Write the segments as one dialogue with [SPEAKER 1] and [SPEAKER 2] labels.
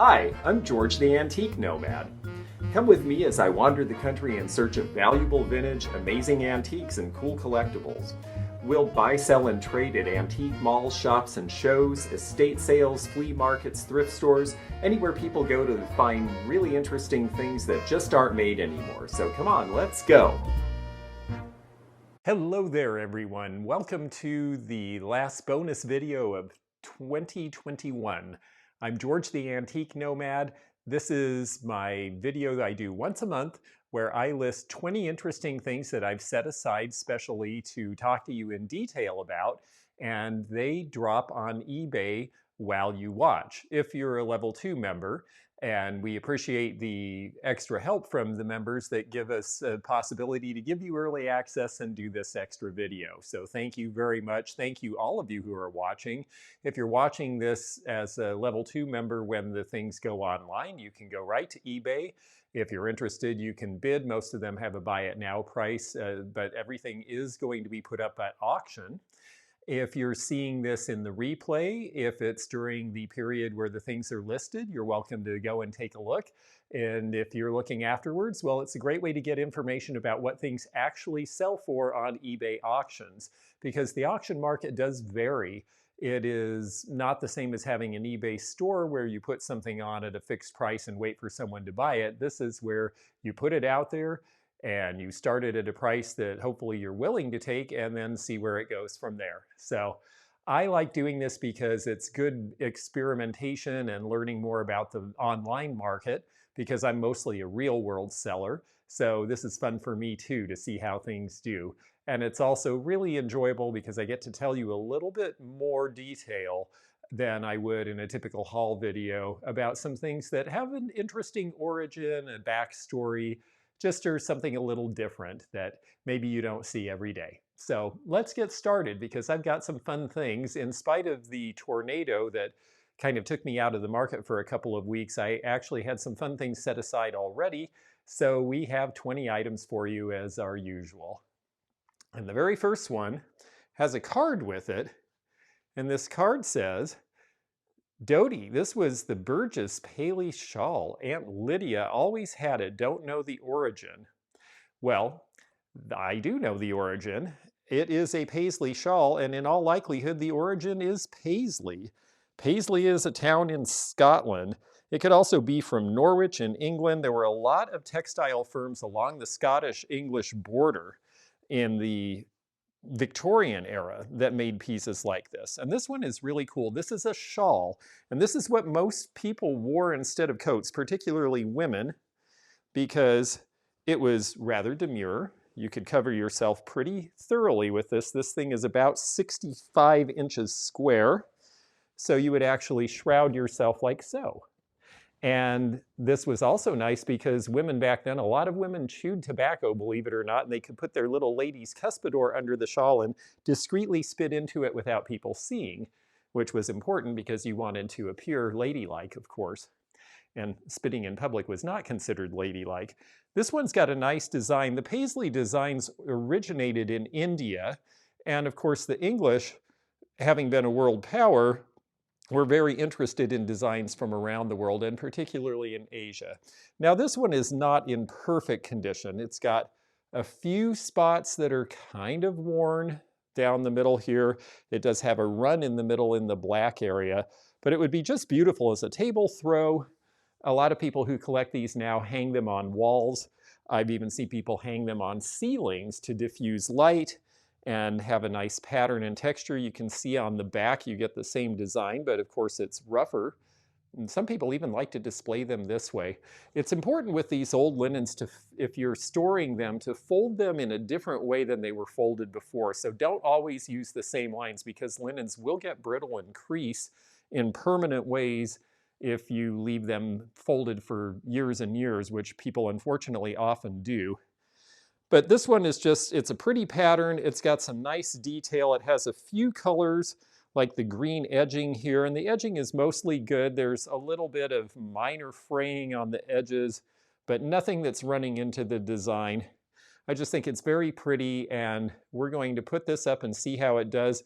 [SPEAKER 1] Hi, I'm George the Antique Nomad. Come with me as I wander the country in search of valuable vintage, amazing antiques, and cool collectibles. We'll buy, sell, and trade at antique malls, shops, and shows, estate sales, flea markets, thrift stores, anywhere people go to find really interesting things that just aren't made anymore. So come on, let's go! Hello there, everyone. Welcome to the last bonus video of 2021. I'm George the Antique Nomad. This is my video that I do once a month where I list 20 interesting things that I've set aside specially to talk to you in detail about, and they drop on eBay while you watch, if you're a level 2 member. And we appreciate the extra help from the members that give us a possibility to give you early access and do this extra video. So thank you very much. Thank you, all of you who are watching. If you're watching this as a level 2 member when the things go online, you can go right to eBay. If you're interested, you can bid. Most of them have a buy it now price, but everything is going to be put up at auction. If you're seeing this in the replay, if it's during the period where the things are listed, you're welcome to go and take a look. And if you're looking afterwards, well, it's a great way to get information about what things actually sell for on eBay auctions, because the auction market does vary. It is not the same as having an eBay store where you put something on at a fixed price and wait for someone to buy it. This is where you put it out there and you start it at a price that hopefully you're willing to take and then see where it goes from there. So I like doing this because it's good experimentation and learning more about the online market, because I'm mostly a real world seller. So this is fun for me too, to see how things do. And it's also really enjoyable because I get to tell you a little bit more detail than I would in a typical haul video about some things that have an interesting origin, a backstory, just or something a little different that maybe you don't see every day. So let's get started, because I've got some fun things. In spite of the tornado that kind of took me out of the market for a couple of weeks, I actually had some fun things set aside already. So we have 20 items for you as our usual. And the very first one has a card with it. And this card says, Dodie, this was the Burgess Paley shawl. Aunt Lydia always had it. Don't know the origin. Well, I do know the origin. It is a Paisley shawl, and in all likelihood, the origin is Paisley. Paisley is a town in Scotland. It could also be from Norwich in England. There were a lot of textile firms along the Scottish-English border in the Victorian era that made pieces like this. And this one is really cool. This is a shawl, and this is what most people wore instead of coats, particularly women, because it was rather demure. You could cover yourself pretty thoroughly with this. This thing is about 65 inches square, so you would actually shroud yourself like so. And this was also nice because women back then, a lot of women chewed tobacco, believe it or not, and they could put their little lady's cuspidor under the shawl and discreetly spit into it without people seeing, which was important because you wanted to appear ladylike, of course. And spitting in public was not considered ladylike. This one's got a nice design. The Paisley designs originated in India, and of course the English, having been a world power, we're very interested in designs from around the world, and particularly in Asia. Now this one is not in perfect condition. It's got a few spots that are kind of worn down the middle here. It does have a run in the middle in the black area, but it would be just beautiful as a table throw. A lot of people who collect these now hang them on walls. I've even seen people hang them on ceilings to diffuse light and have a nice pattern and texture. You can see on the back you get the same design, but of course it's rougher. And some people even like to display them this way. It's important with these old linens to, if you're storing them, to fold them in a different way than they were folded before. So don't always use the same lines, because linens will get brittle and crease in permanent ways if you leave them folded for years and years, which people unfortunately often do. But this one is just, it's a pretty pattern. It's got some nice detail. It has a few colors, like the green edging here, and the edging is mostly good. There's a little bit of minor fraying on the edges, but nothing that's running into the design. I just think it's very pretty, and we're going to put this up and see how it does.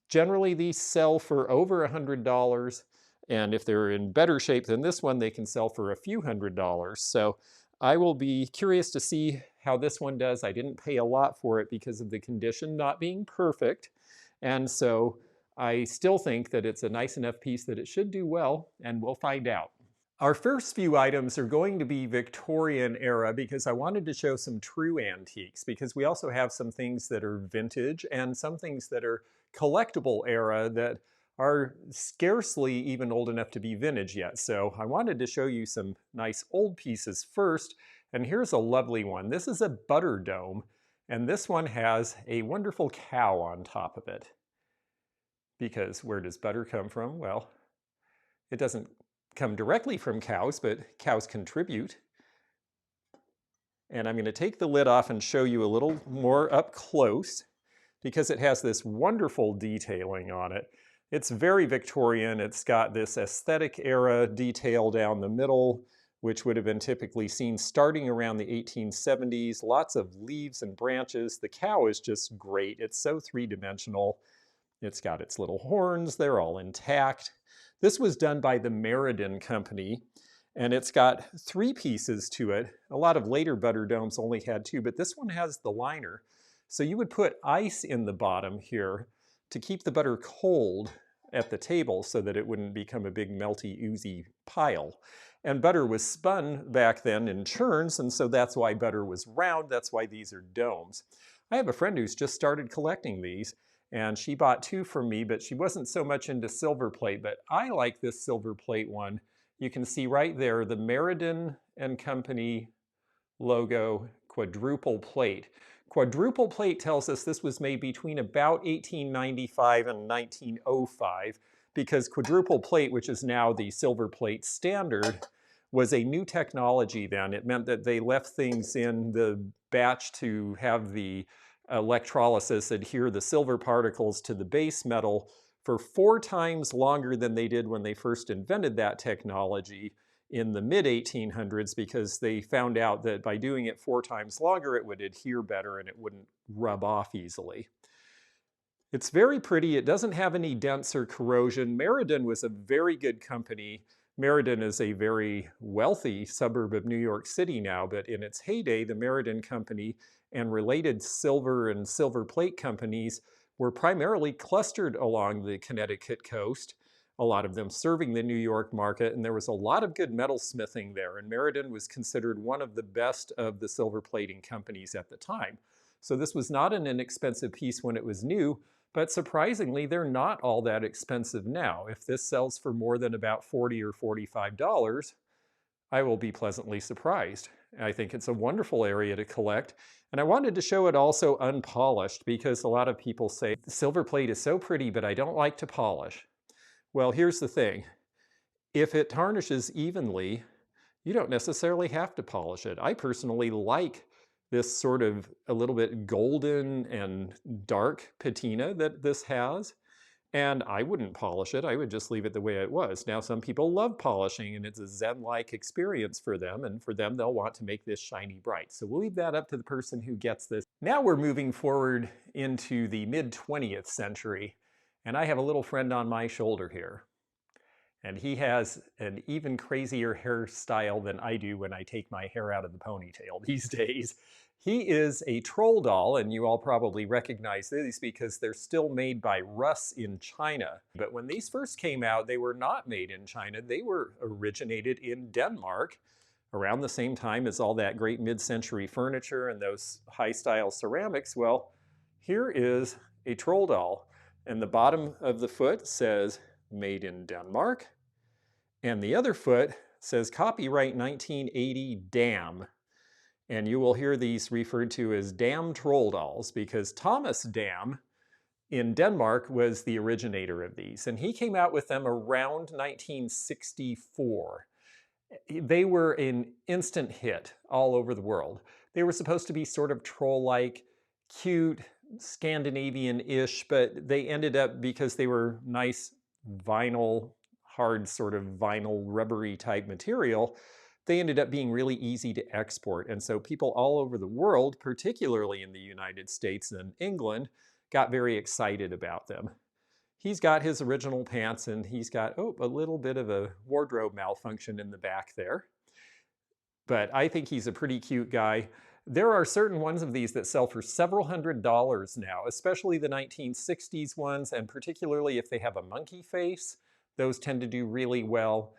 [SPEAKER 1] Generally, these sell for over $100. And if they're in better shape than this one, they can sell for a few $100s. So I will be curious to see how this one does. I didn't pay a lot for it because of the condition not being perfect. And so I still think that it's a nice enough piece that it should do well, and we'll find out. Our first few items are going to be Victorian era because I wanted to show some true antiques, because we also have some things that are vintage and some things that are collectible era that are scarcely even old enough to be vintage yet. So I wanted to show you some nice old pieces first, and here's a lovely one. This is a butter dome, and this one has a wonderful cow on top of it. Because where does butter come from? Well, it doesn't come directly from cows, but cows contribute. And I'm going to take the lid off and show you a little more up close because it has this wonderful detailing on it. It's very Victorian. It's got this aesthetic era detail down the middle, which would have been typically seen starting around the 1870s. Lots of leaves and branches. The cow is just great. It's so three-dimensional. It's got its little horns. They're all intact. This was done by the Meriden Company, and it's got 3 pieces to it. A lot of later butter domes only had 2, but this one has the liner. So you would put ice in the bottom here to keep the butter cold at the table so that it wouldn't become a big melty, oozy pile. And butter was spun back then in churns, and so that's why butter was round. That's why these are domes. I have a friend who's just started collecting these, and she bought 2 from me, but she wasn't so much into silver plate, but I like this silver plate one. You can see right there the Meriden and Company logo, quadruple plate. Quadruple plate tells us this was made between about 1895 and 1905, because quadruple plate, which is now the silver plate standard, was a new technology then. It meant that they left things in the batch to have the electrolysis adhere the silver particles to the base metal for 4 times longer than they did when they first invented that technology in the mid-1800s, because they found out that by doing it 4 times longer, it would adhere better and it wouldn't rub off easily. It's very pretty. It doesn't have any dents or corrosion. Meriden was a very good company. Meriden is a very wealthy suburb of New York City now, but in its heyday, the Meriden Company and related silver and silver plate companies were primarily clustered along the Connecticut coast, a lot of them serving the New York market, and there was a lot of good metalsmithing there, and Meriden was considered one of the best of the silver plating companies at the time. So this was not an inexpensive piece when it was new, but surprisingly, they're not all that expensive now. If this sells for more than about $40 or $45, I will be pleasantly surprised. I think it's a wonderful area to collect. And I wanted to show it also unpolished, because a lot of people say, silver plate is so pretty, but I don't like to polish. Well, here's the thing. If it tarnishes evenly, you don't necessarily have to polish it. I personally like this sort of a little bit golden and dark patina that this has. And I wouldn't polish it. I would just leave it the way it was. Now, some people love polishing, and it's a Zen-like experience for them. And for them, they'll want to make this shiny bright. So we'll leave that up to the person who gets this. Now we're moving forward into the mid-20th century. And I have a little friend on my shoulder here. And he has an even crazier hairstyle than I do when I take my hair out of the ponytail these days. He is a troll doll, and you all probably recognize these because they're still made by Russ in China. But when these first came out, they were not made in China. They were originated in Denmark around the same time as all that great mid-century furniture and those high-style ceramics. Well, here is a troll doll, and the bottom of the foot says made in Denmark, and the other foot says copyright 1980 Dam. And you will hear these referred to as Dam troll dolls, because Thomas Dam in Denmark was the originator of these, and he came out with them around 1964. They were an instant hit all over the world. They were supposed to be sort of troll-like, cute, Scandinavian-ish, but they ended up, because they were nice vinyl, hard sort of vinyl rubbery type material, they ended up being really easy to export. And so people all over the world, particularly in the United States and England, got very excited about them. he's got his original pants, and he's got, oh, a little bit of a wardrobe malfunction in the back there. But I think he's a pretty cute guy. There are certain ones of these that sell for several $100s now, especially the 1960s ones, and particularly if they have a monkey face. Those tend to do really well.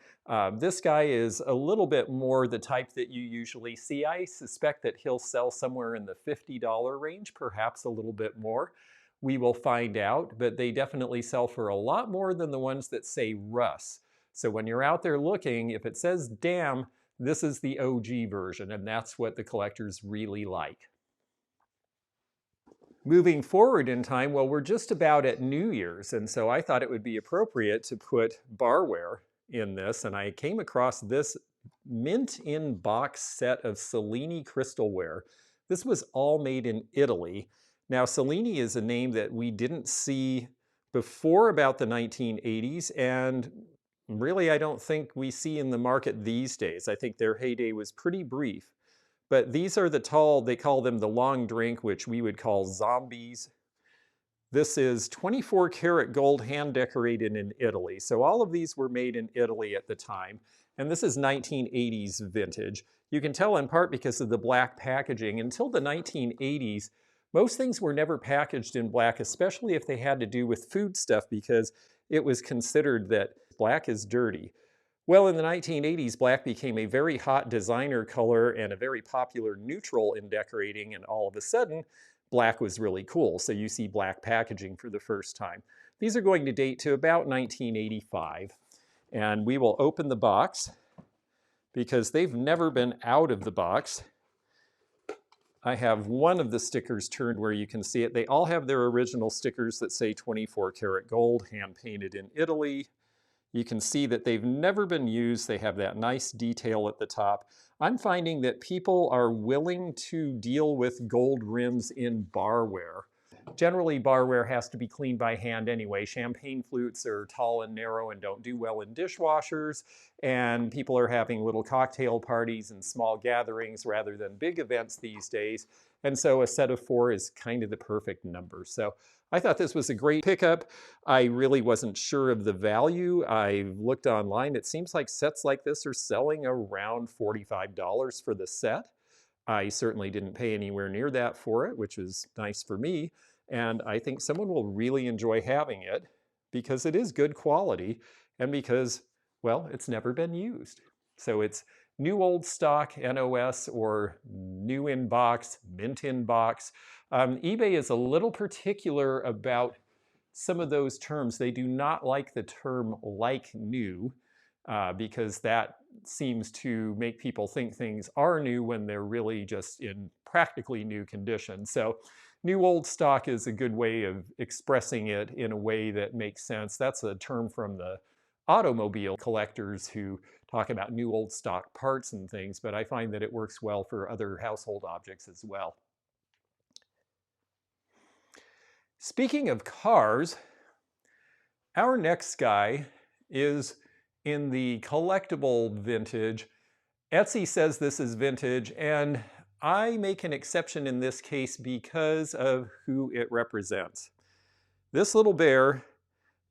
[SPEAKER 1] This guy is a little bit more the type that you usually see. I suspect that he'll sell somewhere in the $50 range, perhaps a little bit more. We will find out, but they definitely sell for a lot more than the ones that say Russ. So when you're out there looking, if it says damn, this is the OG version, and that's what the collectors really like. Moving forward in time, well, we're just about at New Year's, and so I thought it would be appropriate to put Barware in this, and I came across this mint-in-box set of Cellini crystalware. This was all made in Italy. Now, Cellini is a name that we didn't see before about the 1980s, and really, I don't think we see in the market these days. I think their heyday was pretty brief. But these are the tall, they call them the long drink, which we would call zombies. This is 24 karat gold hand decorated in Italy. So all of these were made in Italy at the time. And this is 1980s vintage. You can tell in part because of the black packaging. Until the 1980s, most things were never packaged in black, especially if they had to do with food stuff, because it was considered that black is dirty. Well, in the 1980s, black became a very hot designer color and a very popular neutral in decorating, and all of a sudden, black was really cool. So you see black packaging for the first time. These are going to date to about 1985. And we will open the box because they've never been out of the box. I have one of the stickers turned where you can see it. They all have their original stickers that say 24 karat gold, hand painted in Italy. You can see that they've never been used. They have that nice detail at the top. I'm finding that people are willing to deal with gold rims in barware. Generally, barware has to be cleaned by hand anyway. Champagne flutes are tall and narrow and don't do well in dishwashers, and people are having little cocktail parties and small gatherings rather than big events these days. And so a set of 4 is kind of the perfect number. So I thought this was a great pickup. I really wasn't sure of the value. I looked online. It seems like sets like this are selling around $45 for the set. I certainly didn't pay anywhere near that for it, which was nice for me. And I think someone will really enjoy having it because it is good quality and because, well, it's never been used. So it's new old stock, NOS, or new in box, mint in box. eBay is a little particular about some of those terms. They do not like the term like new because that seems to make people think things are new when they're really just in practically new condition. So new old stock is a good way of expressing it in a way that makes sense. That's a term from the automobile collectors who talk about new old stock parts and things, but I find that it works well for other household objects as well. Speaking of cars, our next guy is in the collectible vintage. Etsy says this is vintage, and I make an exception in this case because of who it represents. This little bear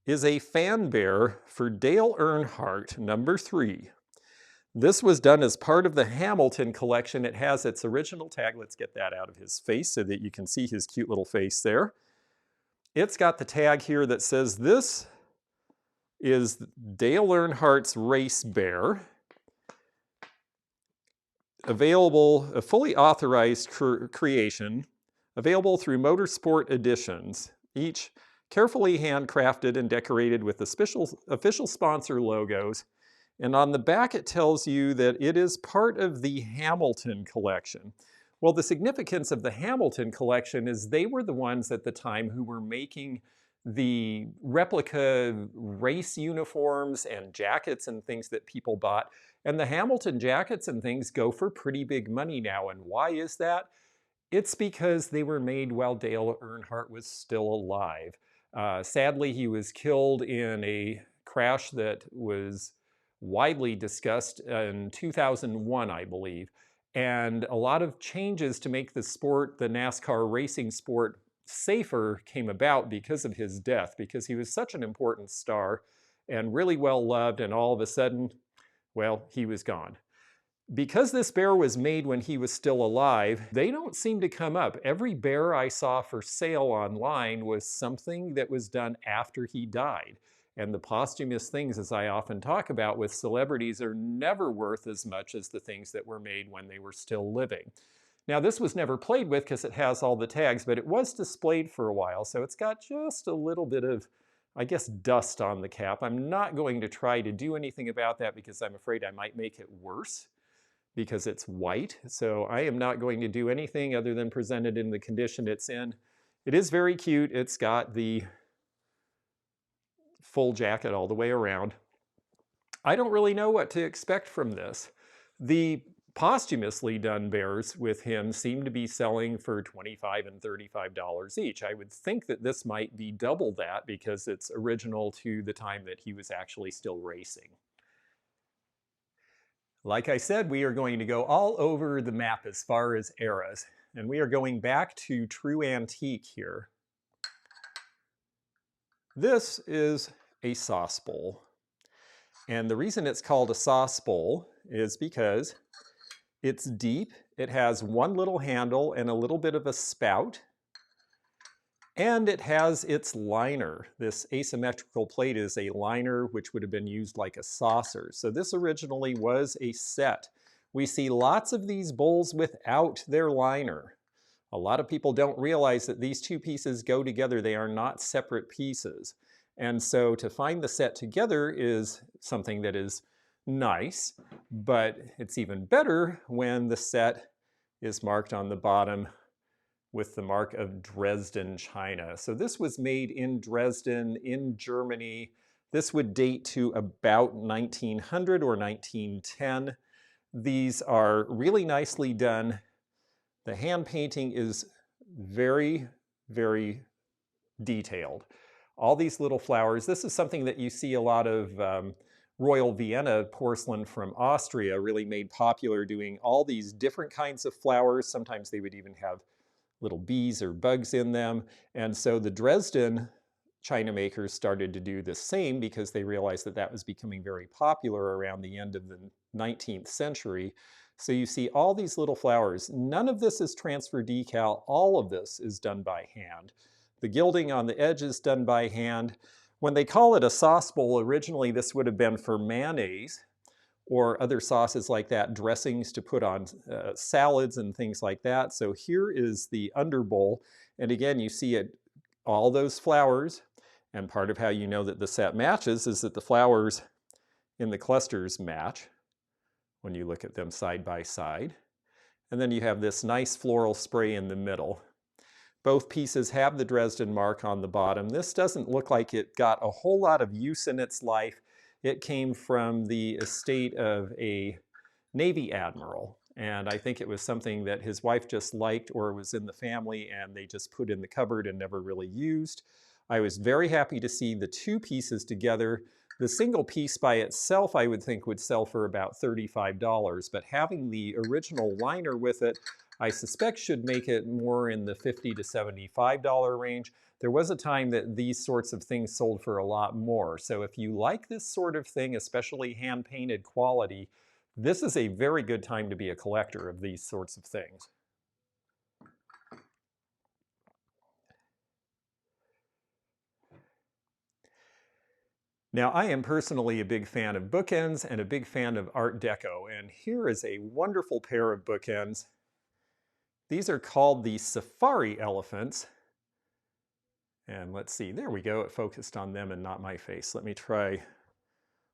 [SPEAKER 1] is a fan bear for Dale Earnhardt, number 3. This was done as part of the Hamilton collection. It has its original tag. Let's get that out of his face so that you can see his cute little face there. It's got the tag here that says this is Dale Earnhardt's race bear. Available, a fully authorized creation, available through Motorsport Editions, each carefully handcrafted and decorated with official sponsor logos. And on the back it tells you that it is part of the Hamilton collection. Well, the significance of the Hamilton collection is they were the ones at the time who were making the replica race uniforms and jackets and things that people bought. And the Hamilton jackets and things go for pretty big money now. And why is that? It's because they were made while Dale Earnhardt was still alive. Sadly, he was killed in a crash that was widely discussed in 2001, I believe. And a lot of changes to make the sport, the NASCAR racing sport, safer came about because of his death, because he was such an important star and really well loved, and all of a sudden, well, he was gone. Because this bear was made when he was still alive, they don't seem to come up. Every bear I saw for sale online was something that was done after he died. And the posthumous things, as I often talk about with celebrities, are never worth as much as the things that were made when they were still living. Now, this was never played with because it has all the tags, but it was displayed for a while, so it's got just a little bit of, I guess, dust on the cap. I'm not going to try to do anything about that because I'm afraid I might make it worse, because it's white. So I am not going to do anything other than present it in the condition it's in. It is very cute. It's got the full jacket all the way around. I don't really know what to expect from this. The posthumously done bears with him seem to be selling for $25 and $35 each. I would think that this might be double that because it's original to the time that he was actually still racing. Like I said, we are going to go all over the map as far as eras, and we are going back to true antique here. This is a sauce bowl, and the reason it's called a sauce bowl is because it's deep, it has one little handle and a little bit of a spout, and it has its liner. This asymmetrical plate is a liner which would have been used like a saucer. So this originally was a set. We see lots of these bowls without their liner. A lot of people don't realize that these two pieces go together. They are not separate pieces. And so to find the set together is something that is nice, but it's even better when the set is marked on the bottom with the mark of Dresden, China. So this was made in Dresden, in Germany. This would date to about 1900 or 1910. These are really nicely done. The hand painting is very, very detailed. All these little flowers. This is something that you see a lot of Royal Vienna porcelain from Austria really made popular, doing all these different kinds of flowers. Sometimes they would even have little bees or bugs in them. And so the Dresden China makers started to do the same because they realized that that was becoming very popular around the end of the 19th century. So you see all these little flowers. None of this is transfer decal. All of this is done by hand. The gilding on the edge is done by hand. When they call it a sauce bowl, originally this would have been for mayonnaise or other sauces like that, dressings to put on salads and things like that. So here is the under bowl. And again, you see it, all those flowers. And part of how you know that the set matches is that the flowers in the clusters match when you look at them side by side. And then you have this nice floral spray in the middle. Both pieces have the Dresden mark on the bottom. This doesn't look like it got a whole lot of use in its life. It came from the estate of a Navy admiral, and I think it was something that his wife just liked or was in the family and they just put in the cupboard and never really used. I was very happy to see the two pieces together. The single piece by itself I would think would sell for about $35, but having the original liner with it I suspect should make it more in the $50 to $75 range. There was a time that these sorts of things sold for a lot more. So if you like this sort of thing, especially hand-painted quality, this is a very good time to be a collector of these sorts of things. Now, I am personally a big fan of bookends and a big fan of Art Deco, and here is a wonderful pair of bookends. These are called the Safari Elephants. And let's see, there we go, it focused on them and not my face. Let me try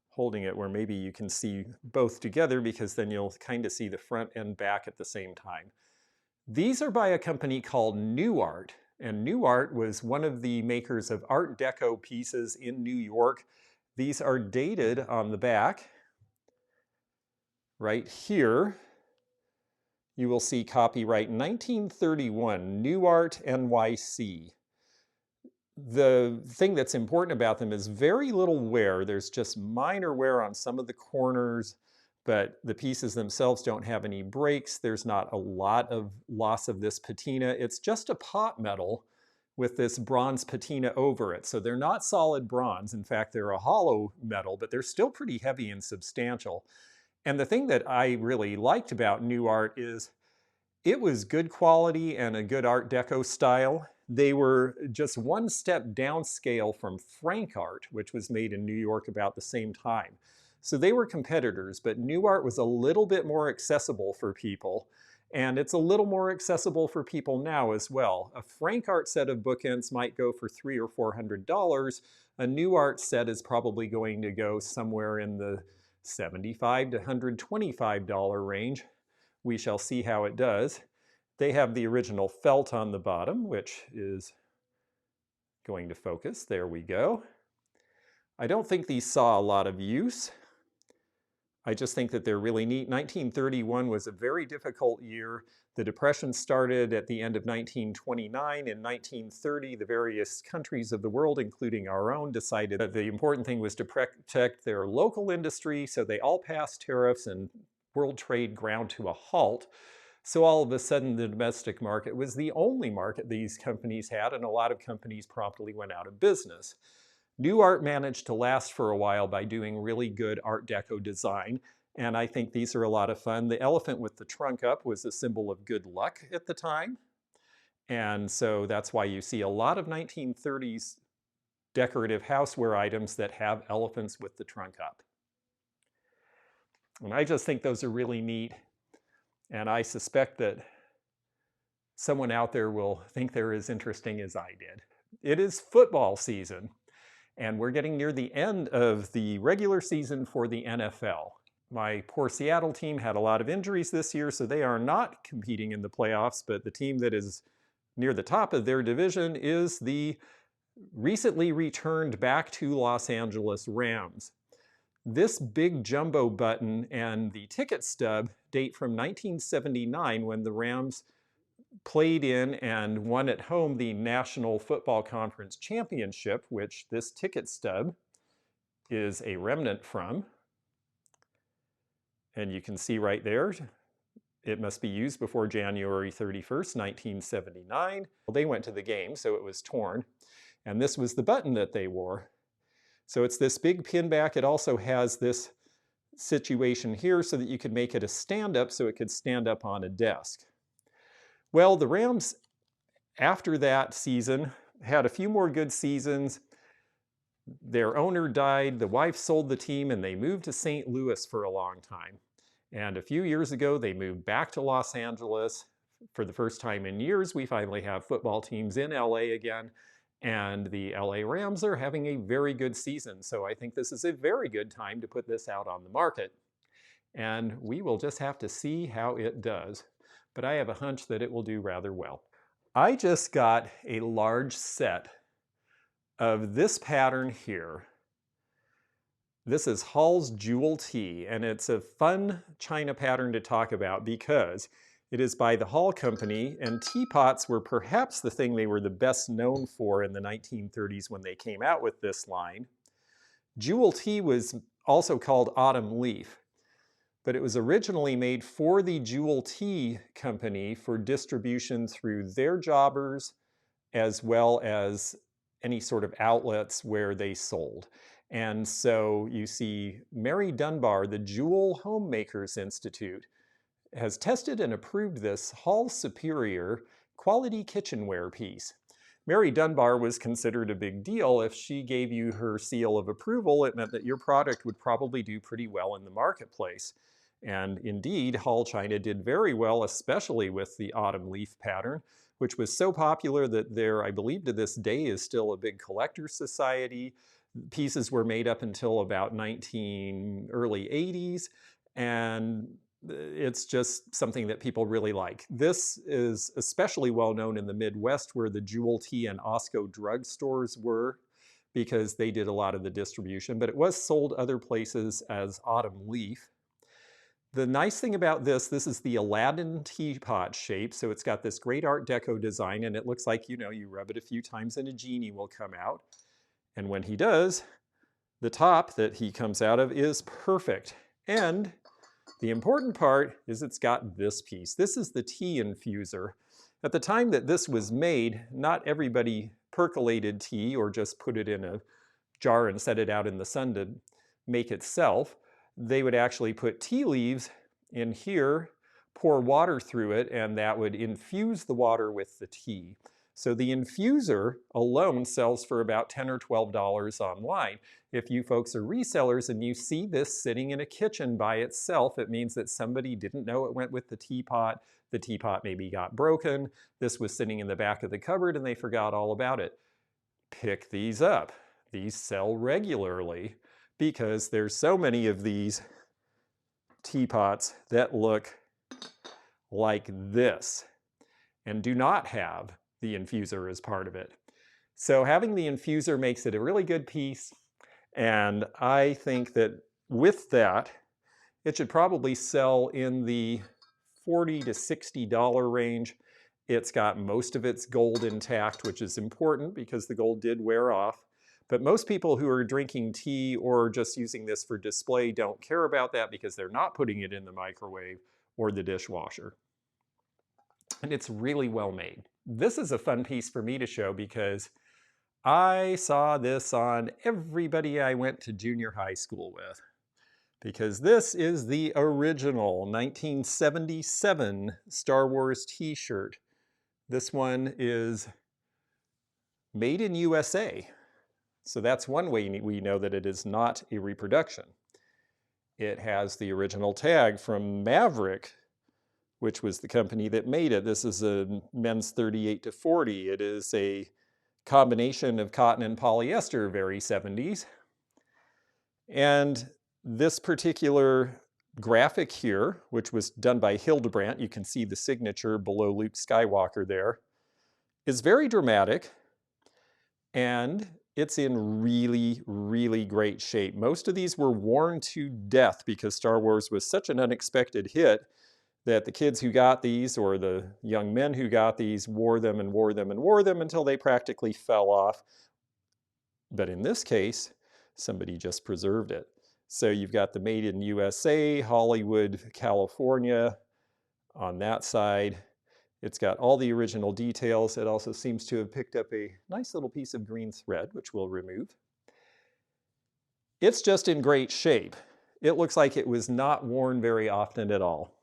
[SPEAKER 1] holding it where maybe you can see both together, because then you'll kind of see the front and back at the same time. These are by a company called New Art, and New Art was one of the makers of Art Deco pieces in New York. These are dated on the back. Right here, you will see copyright 1931, New Art NYC. The thing that's important about them is very little wear. There's just minor wear on some of the corners, but the pieces themselves don't have any breaks. There's not a lot of loss of this patina. It's just a pot metal, with this bronze patina over it. So they're not solid bronze. In fact, they're a hollow metal, but they're still pretty heavy and substantial. And the thing that I really liked about New Art is it was good quality and a good Art Deco style. They were just one step downscale from Frank Art, which was made in New York about the same time. So they were competitors, but New Art was a little bit more accessible for people. And it's a little more accessible for people now as well. A Frank Art set of bookends might go for $300 or $400. A New Art set is probably going to go somewhere in the $75 to $125 range. We shall see how it does. They have the original felt on the bottom, which is going to focus. There we go. I don't think these saw a lot of use. I just think that they're really neat. 1931 was a very difficult year. The Depression started at the end of 1929. In 1930, the various countries of the world, including our own, decided that the important thing was to protect their local industry, so they all passed tariffs and world trade ground to a halt. So all of a sudden, the domestic market was the only market these companies had, and a lot of companies promptly went out of business. New Art managed to last for a while by doing really good Art Deco design, and I think these are a lot of fun. The elephant with the trunk up was a symbol of good luck at the time, and so that's why you see a lot of 1930s decorative houseware items that have elephants with the trunk up. And I just think those are really neat, and I suspect that someone out there will think they're as interesting as I did. It is football season. And we're getting near the end of the regular season for the NFL. My poor Seattle team had a lot of injuries this year, so they are not competing in the playoffs, but the team that is near the top of their division is the recently returned back to Los Angeles Rams. This big jumbo button and the ticket stub date from 1979 when the Rams played in and won at home the National Football Conference Championship, which this ticket stub is a remnant from. And you can see right there, it must be used before January 31st, 1979. Well, they went to the game, so it was torn. And this was the button that they wore. So it's this big pin back. It also has this situation here so that you could make it a stand-up so it could stand up on a desk. Well, the Rams, after that season, had a few more good seasons. Their owner died, the wife sold the team, and they moved to St. Louis for a long time. And a few years ago, they moved back to Los Angeles. For the first time in years, we finally have football teams in LA again, and the LA Rams are having a very good season. So I think this is a very good time to put this out on the market. And we will just have to see how it does. But I have a hunch that it will do rather well. I just got a large set of this pattern here. This is Hall's Jewel Tea, and it's a fun China pattern to talk about because it is by the Hall Company, and teapots were perhaps the thing they were the best known for in the 1930s when they came out with this line. Jewel Tea was also called Autumn Leaf, but it was originally made for the Jewel Tea Company for distribution through their jobbers as well as any sort of outlets where they sold. And so you see Mary Dunbar, the Jewel Homemakers Institute, has tested and approved this Hall Superior quality kitchenware piece. Mary Dunbar was considered a big deal. If she gave you her seal of approval, it meant that your product would probably do pretty well in the marketplace. And indeed, Hall China did very well, especially with the autumn leaf pattern, which was so popular that there, I believe to this day, is still a big collector's society. Pieces were made up until about early 80s, and it's just something that people really like. This is especially well known in the Midwest where the Jewel Tea and Osco drugstores were, because they did a lot of the distribution, but it was sold other places as autumn leaf. The nice thing about this is the Aladdin teapot shape, so it's got this great Art Deco design, and it looks like, you know, you rub it a few times and a genie will come out. And when he does, the top that he comes out of is perfect. And the important part is it's got this piece. This is the tea infuser. At the time that this was made, not everybody percolated tea or just put it in a jar and set it out in the sun to make itself. They would actually put tea leaves in here, pour water through it, and that would infuse the water with the tea. So the infuser alone sells for about $10 or $12 online. If you folks are resellers and you see this sitting in a kitchen by itself, it means that somebody didn't know it went with the teapot. The teapot maybe got broken. This was sitting in the back of the cupboard and they forgot all about it. Pick these up. These sell regularly because there's so many of these teapots that look like this and do not have the infuser as part of it. So having the infuser makes it a really good piece, and I think that with that, it should probably sell in the $40 to $60 range. It's got most of its gold intact, which is important because the gold did wear off. But most people who are drinking tea or just using this for display don't care about that because they're not putting it in the microwave or the dishwasher. And it's really well made. This is a fun piece for me to show because I saw this on everybody I went to junior high school with. Because this is the original 1977 Star Wars t-shirt. This one is made in USA. So that's one way we know that it is not a reproduction. It has the original tag from Maverick, which was the company that made it. This is a men's 38 to 40. It is a combination of cotton and polyester, very 70s. And this particular graphic here, which was done by Hildebrandt, you can see the signature below Luke Skywalker there, is very dramatic, and it's in really, really great shape. Most of these were worn to death because Star Wars was such an unexpected hit that the kids who got these, or the young men who got these, wore them and wore them and wore them until they practically fell off. But in this case, somebody just preserved it. So you've got the made in USA, Hollywood, California on that side. It's got all the original details. It also seems to have picked up a nice little piece of green thread, which we'll remove. It's just in great shape. It looks like it was not worn very often at all.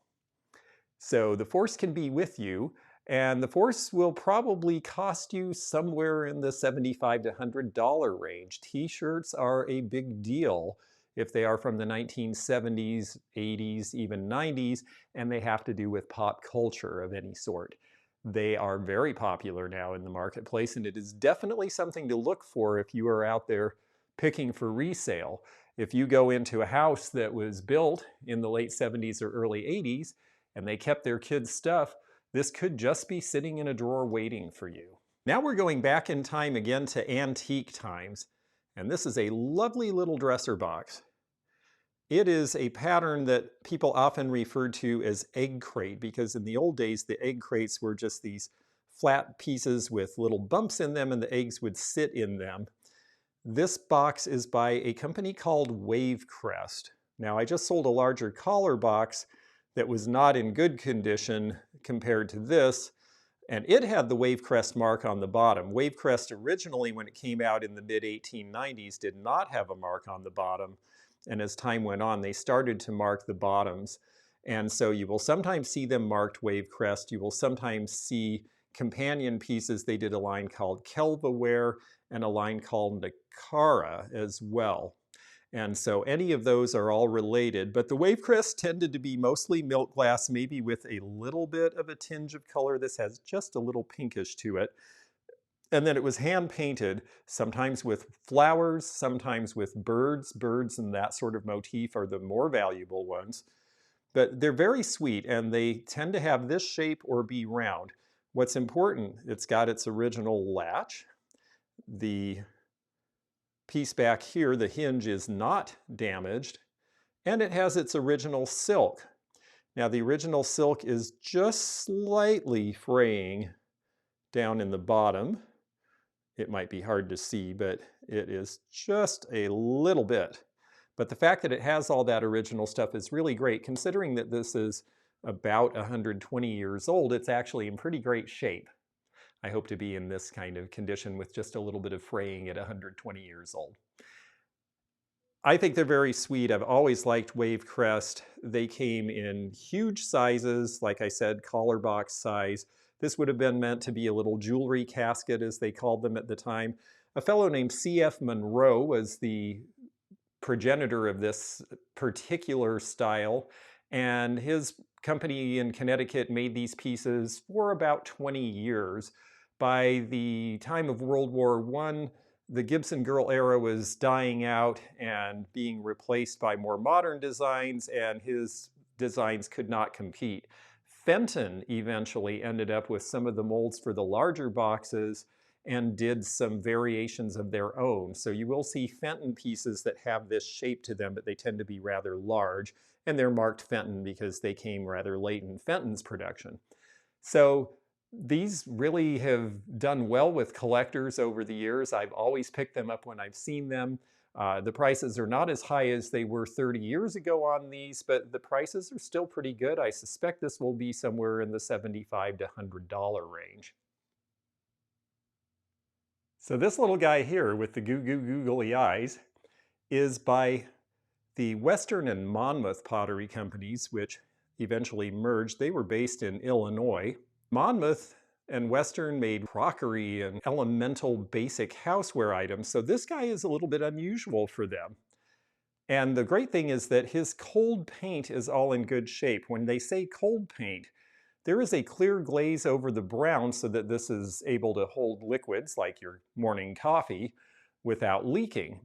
[SPEAKER 1] So the Force can be with you, and the Force will probably cost you somewhere in the $75 to $100 range. T-shirts are a big deal if they are from the 1970s, 80s, even 90s, and they have to do with pop culture of any sort. They are very popular now in the marketplace, and it is definitely something to look for if you are out there picking for resale. If you go into a house that was built in the late 70s or early 80s, and they kept their kids' stuff, this could just be sitting in a drawer waiting for you. Now we're going back in time again to antique times, and this is a lovely little dresser box. It is a pattern that people often refer to as egg crate, because in the old days, the egg crates were just these flat pieces with little bumps in them, and the eggs would sit in them. This box is by a company called Wavecrest. Now, I just sold a larger collar box that was not in good condition compared to this, and it had the Wavecrest mark on the bottom. Wavecrest originally, when it came out in the mid-1890s, did not have a mark on the bottom. And as time went on, they started to mark the bottoms. And so you will sometimes see them marked Wavecrest. You will sometimes see companion pieces. They did a line called Kelvaware and a line called Nakara as well. And so any of those are all related. But the Wavecrest tended to be mostly milk glass, maybe with a little bit of a tinge of color. This has just a little pinkish to it. And then it was hand painted, sometimes with flowers, sometimes with birds. Birds and that sort of motif are the more valuable ones. But they're very sweet, and they tend to have this shape or be round. What's important, it's got its original latch. The piece back here, the hinge, is not damaged, and it has its original silk. Now the original silk is just slightly fraying down in the bottom. It might be hard to see, but it is just a little bit. But the fact that it has all that original stuff is really great, considering that this is about 120 years old, it's actually in pretty great shape. I hope to be in this kind of condition with just a little bit of fraying at 120 years old. I think they're very sweet. I've always liked Wavecrest. They came in huge sizes, like I said, collar box size. This would have been meant to be a little jewelry casket, as they called them at the time. A fellow named C.F. Monroe was the progenitor of this particular style, and his company in Connecticut made these pieces for about 20 years. By the time of World War I, the Gibson Girl era was dying out and being replaced by more modern designs, and his designs could not compete. Fenton eventually ended up with some of the molds for the larger boxes and did some variations of their own. So you will see Fenton pieces that have this shape to them, but they tend to be rather large, and they're marked Fenton because they came rather late in Fenton's production. So these really have done well with collectors over the years. I've always picked them up when I've seen them. The prices are not as high as they were 30 years ago on these, but the prices are still pretty good. I suspect this will be somewhere in the $75 to $100 range. So this little guy here with the googly eyes is by the Western and Monmouth pottery companies, which eventually merged. They were based in Illinois. Monmouth and Western made crockery and elemental basic houseware items, so this guy is a little bit unusual for them. And the great thing is that his cold paint is all in good shape. When they say cold paint, there is a clear glaze over the brown so that this is able to hold liquids like your morning coffee without leaking.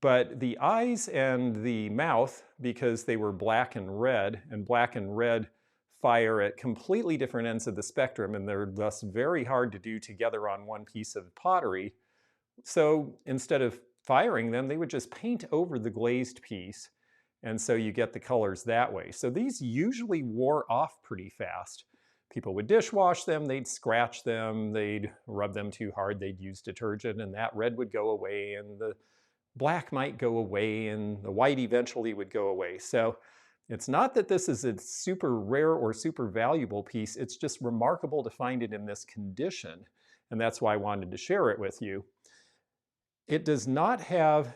[SPEAKER 1] But the eyes and the mouth, because they were black and red fire at completely different ends of the spectrum, and they're thus very hard to do together on one piece of pottery. So instead of firing them, they would just paint over the glazed piece, and so you get the colors that way. So these usually wore off pretty fast. People would dishwash them, they'd scratch them, they'd rub them too hard, they'd use detergent, and that red would go away, and the black might go away, and the white eventually would go away. So it's not that this is a super rare or super valuable piece, it's just remarkable to find it in this condition, and that's why I wanted to share it with you. It does not have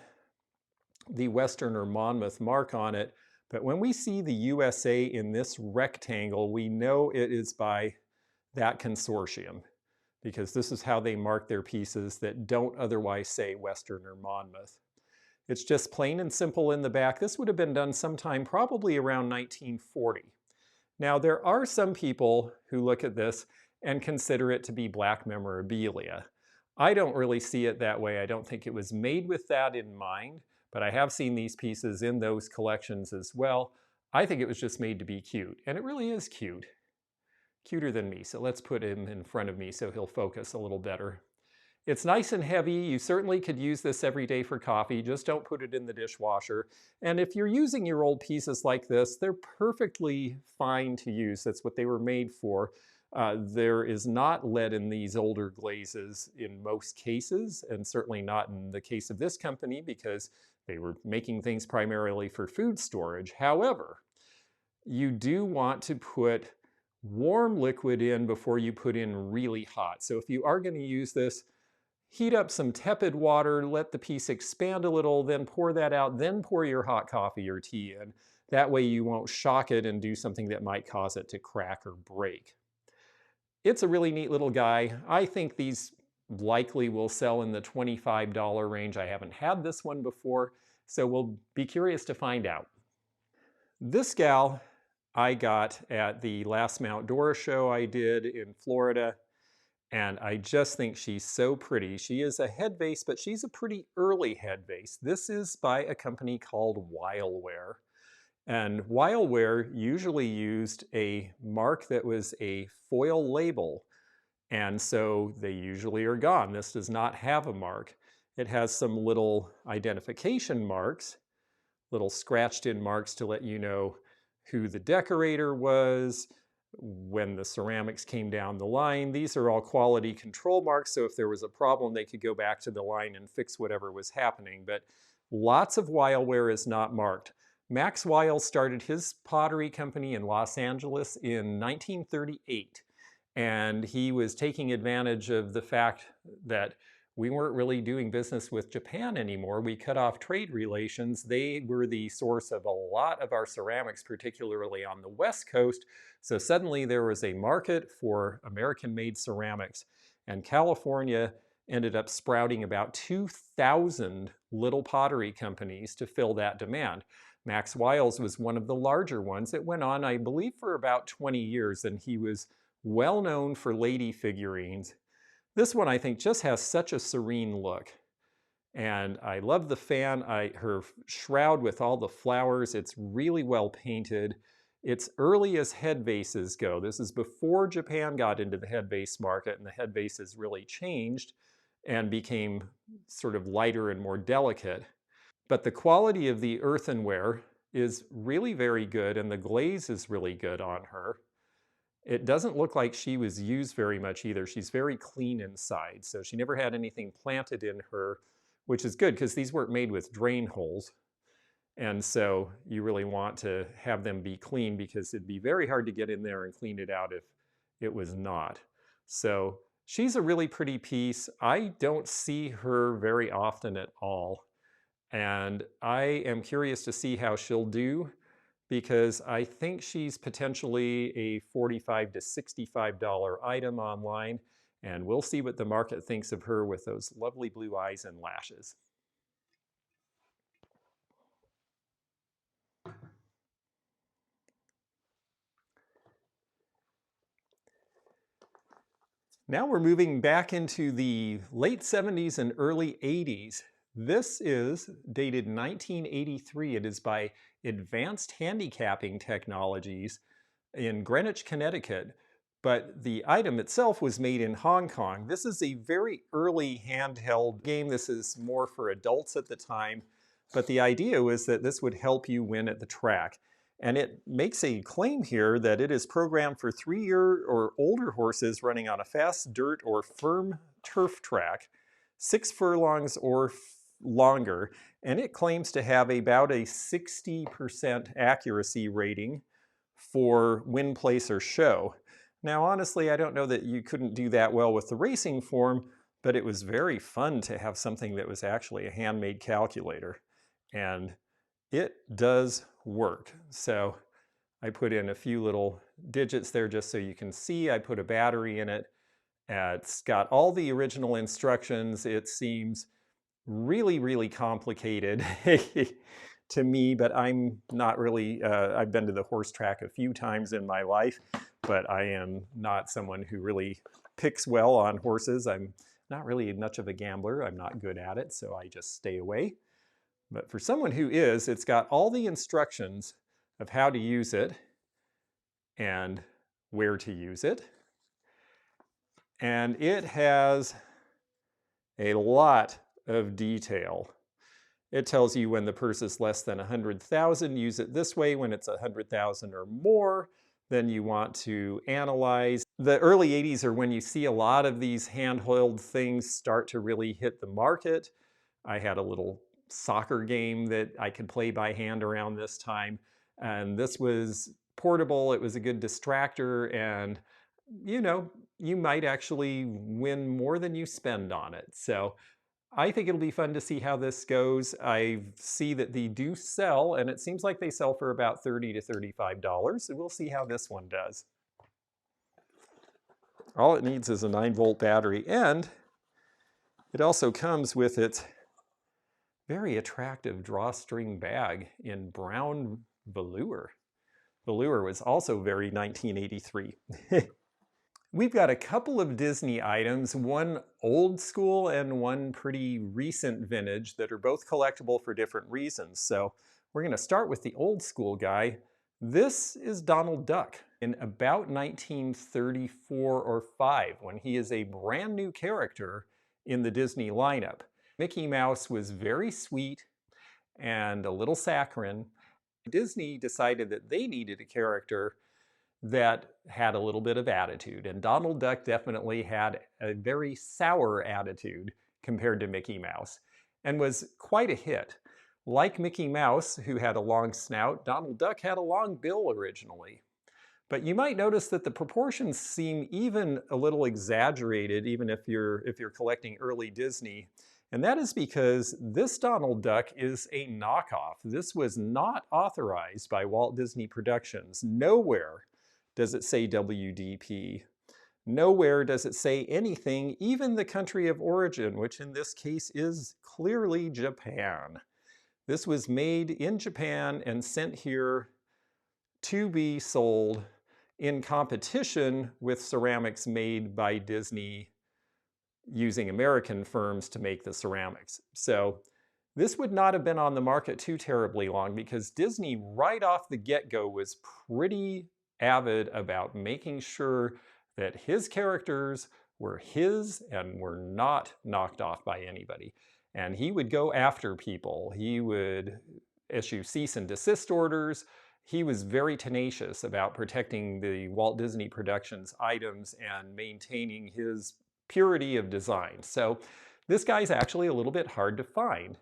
[SPEAKER 1] the Western or Monmouth mark on it, but when we see the USA in this rectangle, we know it is by that consortium, because this is how they mark their pieces that don't otherwise say Western or Monmouth. It's just plain and simple in the back. This would have been done sometime probably around 1940. Now, there are some people who look at this and consider it to be black memorabilia. I don't really see it that way. I don't think it was made with that in mind, but I have seen these pieces in those collections as well. I think it was just made to be cute, and it really is cute. Cuter than me, so let's put him in front of me so he'll focus a little better. It's nice and heavy. You certainly could use this every day for coffee. Just don't put it in the dishwasher. And if you're using your old pieces like this, they're perfectly fine to use. That's what they were made for. There is not lead in these older glazes in most cases, and certainly not in the case of this company because they were making things primarily for food storage. However, you do want to put warm liquid in before you put in really hot. So if you are going to use this, heat up some tepid water, let the piece expand a little, then pour that out, then pour your hot coffee or tea in. That way you won't shock it and do something that might cause it to crack or break. It's a really neat little guy. I think these likely will sell in the $25 range. I haven't had this one before, so we'll be curious to find out. This gal I got at the last Mountdora show I did in Florida, and I just think she's so pretty. She is a head vase, but she's a pretty early head vase. This is by a company called Wildware. And Wildware usually used a mark that was a foil label, and so they usually are gone. This does not have a mark. It has some little identification marks, little scratched in marks to let you know who the decorator was, when the ceramics came down the line. These are all quality control marks, so if there was a problem, they could go back to the line and fix whatever was happening. But lots of Wildware is not marked. Max Weil started his pottery company in Los Angeles in 1938. And he was taking advantage of the fact that we weren't really doing business with Japan anymore. We cut off trade relations. They were the source of a lot of our ceramics, particularly on the West Coast. So suddenly there was a market for American-made ceramics. And California ended up sprouting about 2,000 little pottery companies to fill that demand. Max Weil's was one of the larger ones. It went on, I believe, for about 20 years, and he was well known for lady figurines. This one, I think, just has such a serene look. And I love the fan, her shroud with all the flowers. It's really well painted. It's early as head vases go. This is before Japan got into the head vase market, and the head vases really changed and became sort of lighter and more delicate. But the quality of the earthenware is really very good, and the glaze is really good on her. It doesn't look like she was used very much either. She's very clean inside, so she never had anything planted in her, which is good because these weren't made with drain holes. And so you really want to have them be clean because it'd be very hard to get in there and clean it out if it was not. So she's a really pretty piece. I don't see her very often at all. And I am curious to see how she'll do, because I think she's potentially a $45 to $65 item online, and we'll see what the market thinks of her with those lovely blue eyes and lashes. Now we're moving back into the late 70s and early 80s. This is dated 1983. It is by Advanced Handicapping Technologies in Greenwich, Connecticut, but the item itself was made in Hong Kong. This is a very early handheld game. This is more for adults at the time, but the idea was that this would help you win at the track. And it makes a claim here that it is programmed for 3-year or older horses running on a fast dirt or firm turf track, 6 furlongs or longer, and it claims to have about a 60% accuracy rating for win, place, or show. Now, honestly, I don't know that you couldn't do that well with the racing form, but it was very fun to have something that was actually a handmade calculator. And it does work. So I put in a few little digits there just so you can see. I put a battery in it. It's got all the original instructions. It seems really, really complicated to me, but I'm not really, I've been to the horse track a few times in my life, but I am not someone who really picks well on horses. I'm not really much of a gambler. I'm not good at it, so I just stay away. But for someone who is, it's got all the instructions of how to use it and where to use it. And it has a lot of detail. It tells you when the purse is less than 100,000, use it this way. When it's 100,000 or more, then you want to analyze. The early 80s are when you see a lot of these handheld things start to really hit the market. I had a little soccer game that I could play by hand around this time, and this was portable. It was a good distractor, and you know, you might actually win more than you spend on it. So I think it'll be fun to see how this goes. I see that they do sell, and it seems like they sell for about $30 to $35, and we'll see how this one does. All it needs is a 9-volt battery, and it also comes with its very attractive drawstring bag in brown velour. Velour was also very 1983. We've got a couple of Disney items, one old school and one pretty recent vintage that are both collectible for different reasons. So we're going to start with the old school guy. This is Donald Duck in about 1934 or 5, when he is a brand new character in the Disney lineup. Mickey Mouse was very sweet and a little saccharine. Disney decided that they needed a character that had a little bit of attitude, and Donald Duck definitely had a very sour attitude compared to Mickey Mouse, and was quite a hit. Like Mickey Mouse, who had a long snout, Donald Duck had a long bill originally. But you might notice that the proportions seem even a little exaggerated, even if you're collecting early Disney. And that is because this Donald Duck is a knockoff. This was not authorized by Walt Disney Productions. Nowhere does it say WDP. Nowhere does it say anything, even the country of origin, which in this case is clearly Japan. This was made in Japan and sent here to be sold in competition with ceramics made by Disney using American firms to make the ceramics. So this would not have been on the market too terribly long because Disney right off the get-go was pretty avid about making sure that his characters were his and were not knocked off by anybody. And he would go after people. He would issue cease and desist orders. He was very tenacious about protecting the Walt Disney Productions items and maintaining his purity of design. So this guy's actually a little bit hard to find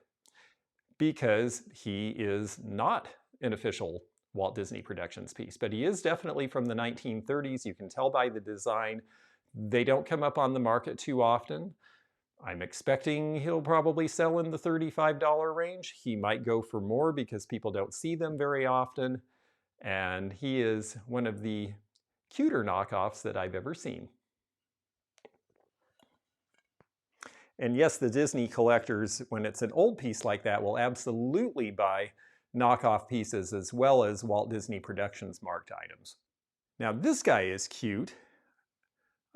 [SPEAKER 1] because he is not an official Walt Disney Productions piece, but he is definitely from the 1930s. You can tell by the design. They don't come up on the market too often. I'm expecting he'll probably sell in the $35 range. He might go for more because people don't see them very often. And he is one of the cuter knockoffs that I've ever seen. And yes, the Disney collectors, when it's an old piece like that, will absolutely buy knockoff pieces as well as Walt Disney Productions marked items. Now this guy is cute.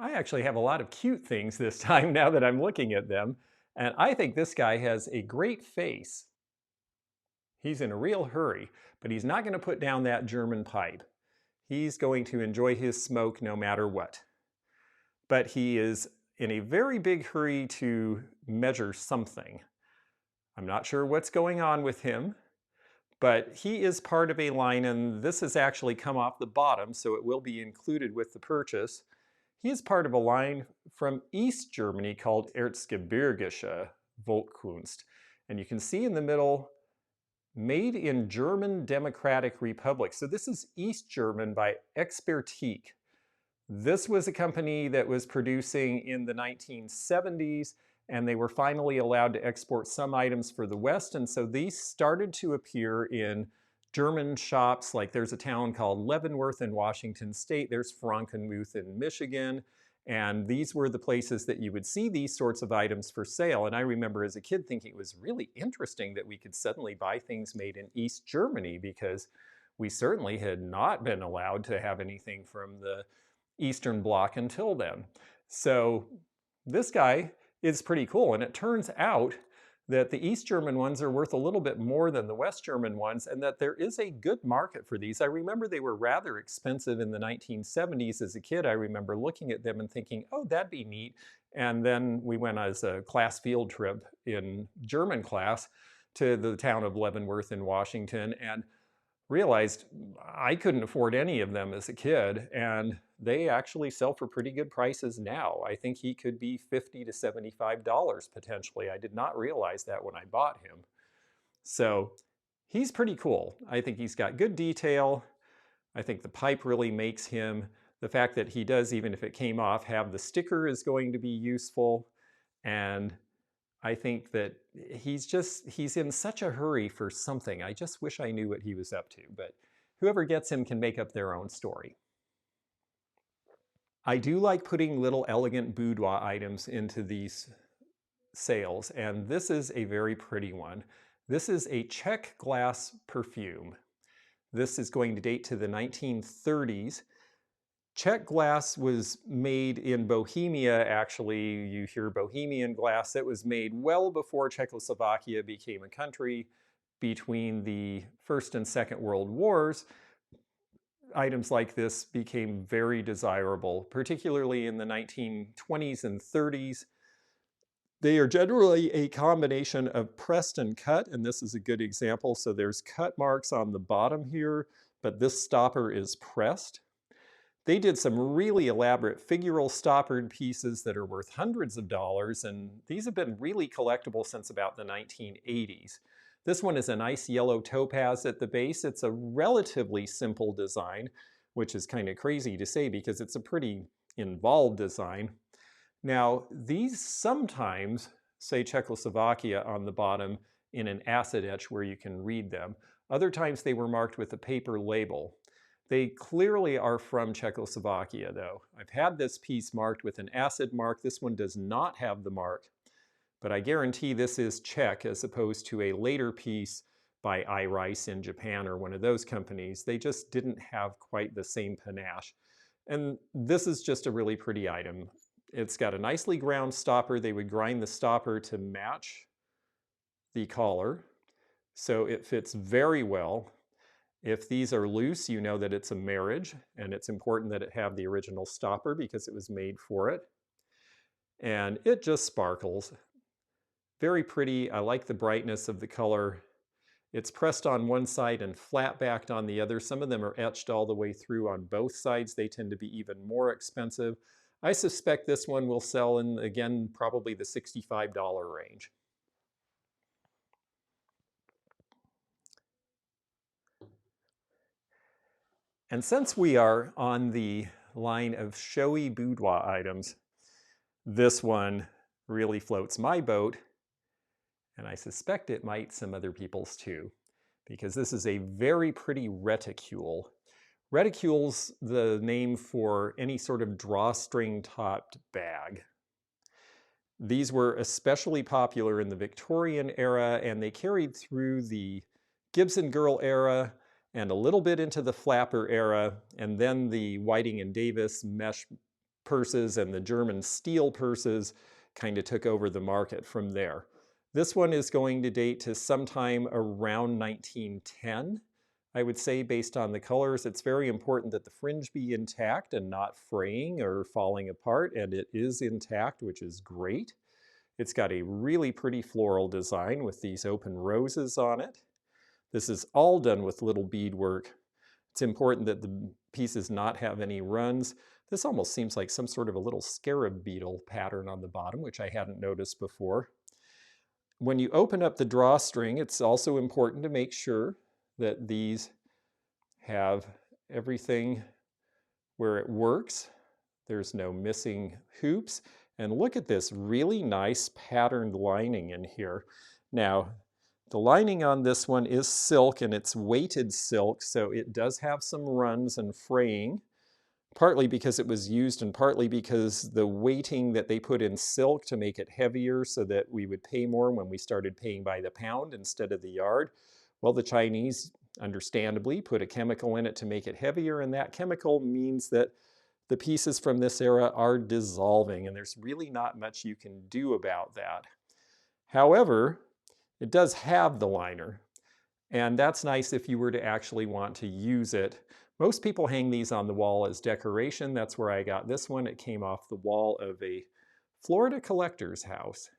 [SPEAKER 1] I actually have a lot of cute things this time now that I'm looking at them. And I think this guy has a great face. He's in a real hurry, but he's not going to put down that German pipe. He's going to enjoy his smoke no matter what. But he is in a very big hurry to measure something. I'm not sure what's going on with him, but he is part of a line, and this has actually come off the bottom, so it will be included with the purchase. He is part of a line from East Germany called Erzgebirgische Volkskunst. And you can see in the middle, made in German Democratic Republic. So this is East German by Expertique. This was a company that was producing in the 1970s, and they were finally allowed to export some items for the West. And so these started to appear in German shops, like there's a town called Leavenworth in Washington State, there's Frankenmuth in Michigan, and these were the places that you would see these sorts of items for sale. And I remember as a kid thinking it was really interesting that we could suddenly buy things made in East Germany, because we certainly had not been allowed to have anything from the Eastern Bloc until then. So this guy is pretty cool, and it turns out that the East German ones are worth a little bit more than the West German ones, and that there is a good market for these. I remember they were rather expensive in the 1970s. As a kid, I remember looking at them and thinking, oh, that'd be neat. And then we went as a class field trip in German class to the town of Leavenworth in Washington and realized I couldn't afford any of them as a kid, and they actually sell for pretty good prices now. I think he could be $50 to $75 potentially. I did not realize that when I bought him. So he's pretty cool. I think he's got good detail. I think the pipe really makes him. The fact that he does, even if it came off, have the sticker is going to be useful. And I think that he's in such a hurry for something. I just wish I knew what he was up to, but whoever gets him can make up their own story. I do like putting little elegant boudoir items into these sales, and this is a very pretty one. This is a Czech glass perfume. This is going to date to the 1930s. Czech glass was made in Bohemia, actually. You hear Bohemian glass. It was made well before Czechoslovakia became a country. Between the First and Second World Wars, items like this became very desirable, particularly in the 1920s and 30s. They are generally a combination of pressed and cut, and this is a good example. So there's cut marks on the bottom here, but this stopper is pressed. They did some really elaborate figural stoppered pieces that are worth hundreds of dollars, and these have been really collectible since about the 1980s. This one is a nice yellow topaz at the base. It's a relatively simple design, which is kind of crazy to say because it's a pretty involved design. Now, these sometimes say Czechoslovakia on the bottom in an acid etch where you can read them. Other times they were marked with a paper label. They clearly are from Czechoslovakia though. I've had this piece marked with an acid mark. This one does not have the mark, but I guarantee this is Czech as opposed to a later piece by iRice in Japan or one of those companies. They just didn't have quite the same panache. And this is just a really pretty item. It's got a nicely ground stopper. They would grind the stopper to match the collar, so it fits very well. If these are loose, you know that it's a marriage, and it's important that it have the original stopper because it was made for it. And it just sparkles. Very pretty. I like the brightness of the color. It's pressed on one side and flat backed on the other. Some of them are etched all the way through on both sides. They tend to be even more expensive. I suspect this one will sell in, again, probably the $65 range. And since we are on the line of showy boudoir items, this one really floats my boat, and I suspect it might some other people's too, because this is a very pretty reticule. Reticule's the name for any sort of drawstring topped bag. These were especially popular in the Victorian era, and they carried through the Gibson Girl era and a little bit into the flapper era, and then the Whiting and Davis mesh purses and the German steel purses kind of took over the market from there. This one is going to date to sometime around 1910. I would say based on the colors, it's very important that the fringe be intact and not fraying or falling apart, and it is intact, which is great. It's got a really pretty floral design with these open roses on it. This is all done with little beadwork. It's important that the pieces not have any runs. This almost seems like some sort of a little scarab beetle pattern on the bottom, which I hadn't noticed before. When you open up the drawstring, it's also important to make sure that these have everything where it works. There's no missing hoops. And look at this really nice patterned lining in here. Now, the lining on this one is silk, and it's weighted silk, so it does have some runs and fraying, partly because it was used and partly because the weighting that they put in silk to make it heavier so that we would pay more when we started paying by the pound instead of the yard. Well, the Chinese, understandably, put a chemical in it to make it heavier, and that chemical means that the pieces from this era are dissolving, and there's really not much you can do about that. However, it does have the liner, and that's nice if you were to actually want to use it. Most people hang these on the wall as decoration. That's where I got this one. It came off the wall of a Florida collector's house.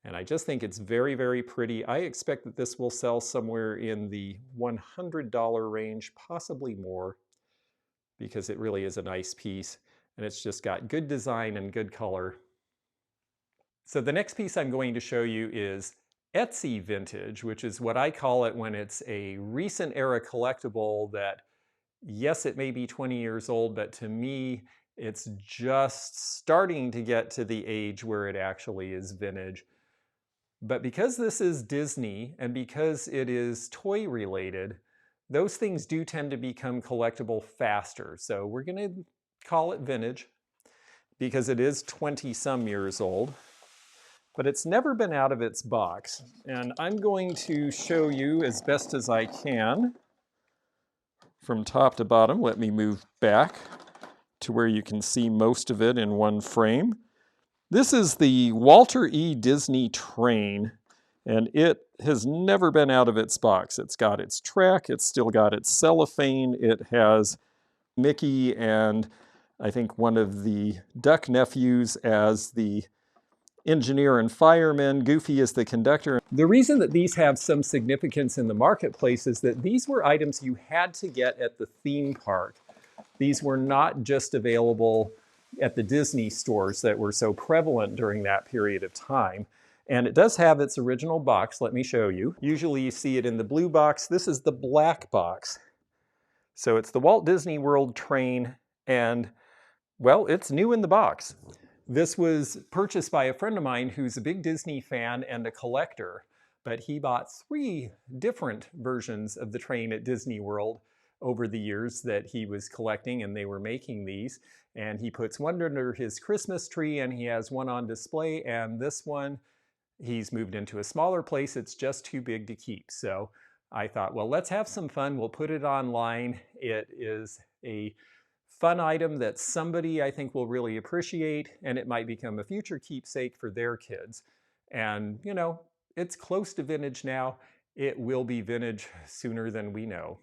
[SPEAKER 1] And I just think it's very, very pretty. I expect that this will sell somewhere in the $100 range, possibly more, because it really is a nice piece. And it's just got good design and good color. So the next piece I'm going to show you is Etsy vintage, which is what I call it when it's a recent era collectible that, yes, it may be 20 years old, but to me, it's just starting to get to the age where it actually is vintage. But because this is Disney and because it is toy related, those things do tend to become collectible faster. So we're going to call it vintage because it is 20-some years old. But it's never been out of its box. And I'm going to show you as best as I can from top to bottom. Let me move back to where you can see most of it in one frame. This is the Walter E. Disney train, and it has never been out of its box. It's got its track, it's still got its cellophane, it has Mickey and I think one of the Duck nephews as the engineer and fireman, Goofy is the conductor. The reason that these have some significance in the marketplace is that these were items you had to get at the theme park. These were not just available at the Disney stores that were so prevalent during that period of time. And it does have its original box. Let me show you. Usually you see it in the blue box. This is the black box. So it's the Walt Disney World train, and well, it's new in the box. This was purchased by a friend of mine who's a big Disney fan and a collector, but he bought 3 different versions of the train at Disney World over the years that he was collecting, and they were making these. And he puts one under his Christmas tree, and he has one on display, and this one, he's moved into a smaller place. It's just too big to keep. So I thought, well, let's have some fun. We'll put it online. It is a fun item that somebody I think will really appreciate, and it might become a future keepsake for their kids. And you know, it's close to vintage now. It will be vintage sooner than we know.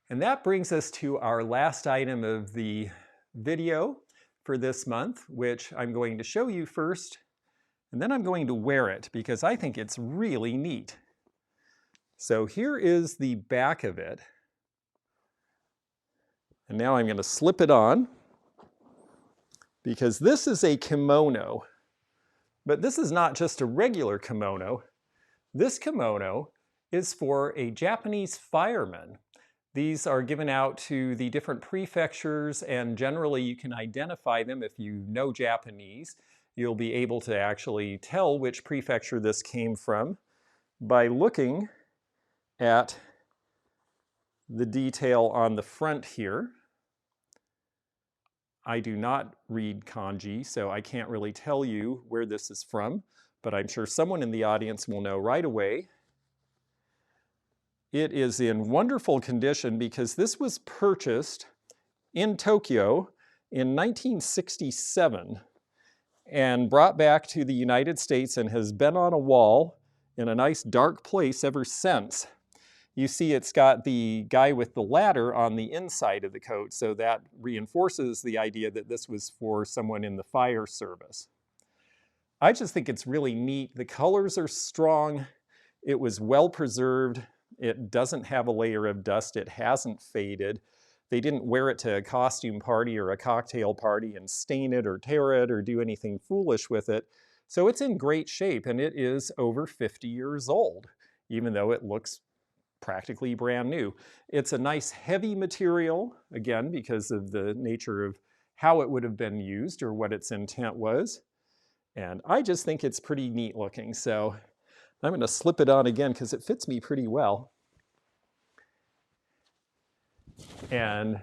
[SPEAKER 1] And that brings us to our last item of the video for this month, which I'm going to show you first, and then I'm going to wear it because I think it's really neat. So here is the back of it. And now I'm going to slip it on because this is a kimono. But this is not just a regular kimono. This kimono is for a Japanese fireman. These are given out to the different prefectures, and generally you can identify them if you know Japanese. You'll be able to actually tell which prefecture this came from by looking at the detail on the front here. I do not read kanji, so I can't really tell you where this is from, but I'm sure someone in the audience will know right away. It is in wonderful condition because this was purchased in Tokyo in 1967 and brought back to the United States and has been on a wall in a nice dark place ever since. You see it's got the guy with the ladder on the inside of the coat, so that reinforces the idea that this was for someone in the fire service. I just think it's really neat. The colors are strong. It was well preserved. It doesn't have a layer of dust. It hasn't faded. They didn't wear it to a costume party or a cocktail party and stain it or tear it or do anything foolish with it. So it's in great shape, and it is over 50 years old, even though it looks practically brand new. It's a nice heavy material, again, because of the nature of how it would have been used or what its intent was. And I just think it's pretty neat looking. So I'm going to slip it on again because it fits me pretty well. And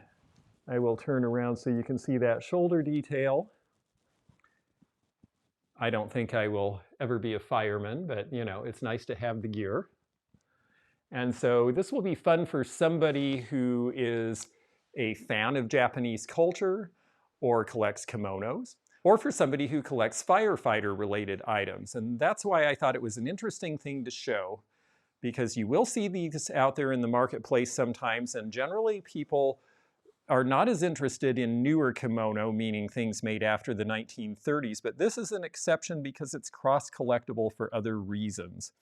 [SPEAKER 1] I will turn around so you can see that shoulder detail. I don't think I will ever be a fireman, but you know, it's nice to have the gear. And so this will be fun for somebody who is a fan of Japanese culture or collects kimonos, or for somebody who collects firefighter-related items. And that's why I thought it was an interesting thing to show, because you will see these out there in the marketplace sometimes, and generally people are not as interested in newer kimono, meaning things made after the 1930s, but this is an exception because it's cross-collectible for other reasons.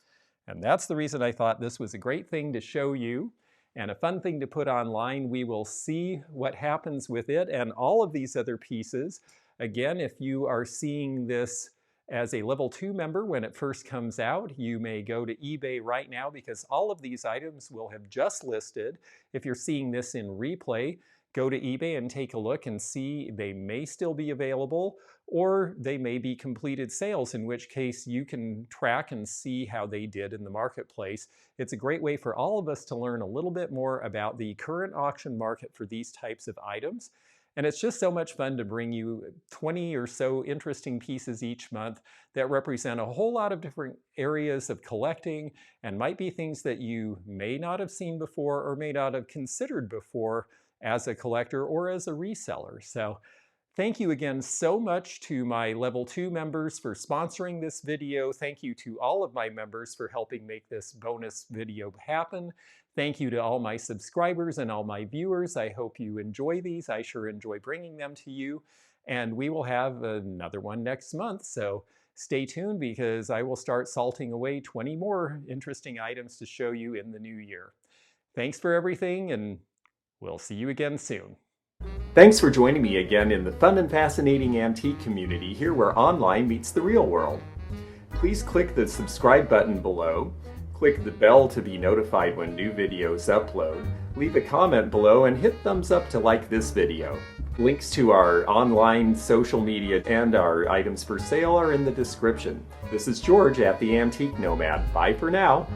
[SPEAKER 1] And that's the reason I thought this was a great thing to show you and a fun thing to put online. We will see what happens with it and all of these other pieces. Again, if you are seeing this as a level 2 member when it first comes out, you may go to eBay right now because all of these items will have just listed. If you're seeing this in replay, go to eBay and take a look and see. They may still be available, or they may be completed sales, in which case you can track and see how they did in the marketplace. It's a great way for all of us to learn a little bit more about the current auction market for these types of items. And it's just so much fun to bring you 20 or so interesting pieces each month that represent a whole lot of different areas of collecting and might be things that you may not have seen before or may not have considered before as a collector or as a reseller. So thank you again so much to my level 2 members for sponsoring this video. Thank you to all of my members for helping make this bonus video happen. Thank you to all my subscribers and all my viewers. I hope you enjoy these. I sure enjoy bringing them to you. And we will have another one next month. So stay tuned because I will start salting away 20 more interesting items to show you in the new year. Thanks for everything, and we'll see you again soon. Thanks for joining me again in the fun and fascinating antique community, here where online meets the real world. Please click the subscribe button below. Click the bell to be notified when new videos upload. Leave a comment below and hit thumbs up to like this video. Links to our online social media and our items for sale are in the description. This is George at the Antique Nomad. Bye for now.